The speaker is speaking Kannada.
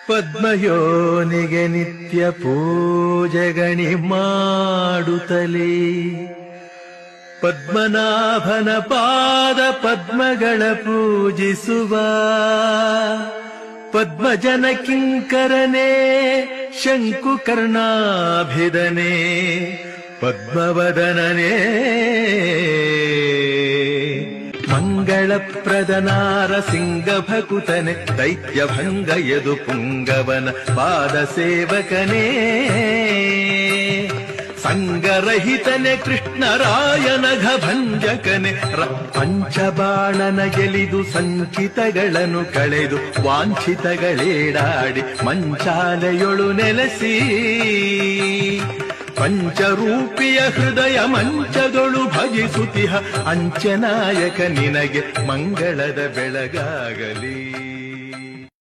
ಪದ್ಮಯೋನಿಗೆ ನಿತ್ಯ ಪೂಜೆಗಣಿ ಮಾಡುತ್ತಲೇ ಪದ್ಮನಾಭನ ಪಾದ ಪದ್ಮಗಳ ಪೂಜಿಸುವ ಪದ್ಮಜನ ಕಿಂಕರನೇ ಶಂಕುಕರ್ಣಾಭಿಧನೆ ಪದ್ಮವದನನೇ ಮಂಗಳಪ್ರದನಾರ ಸಿಂಗ ಭಕುತನೆ ದೈತ್ಯಭಂಗ ಯದು ಪುಂಗವನ ಪಾದ ಸೇವಕನೇ ಸಂಗರಹಿತನೆ ಕೃಷ್ಣರಾಯನಘ ಭಂಜಕನೆ ಪಂಚಬಾಣನ ಗೆಲಿದು ಸಂಚಿತಗಳನ್ನು ಕಳೆದು ವಾಂಛಿತಗಳೇಡಾಡಿ ಮಂಚಾಲೆಯೊಳು ನೆಲೆಸಿ ಪಂಚರೂಪಿಯ ಹೃದಯ ಮಂಚದೊಳು ಭಜಿಸುತಿಹ ಅಂಚನಾಯಕ ನಿನಗೆ ಮಂಗಳದ ಬೆಳಗಾಗಲಿ.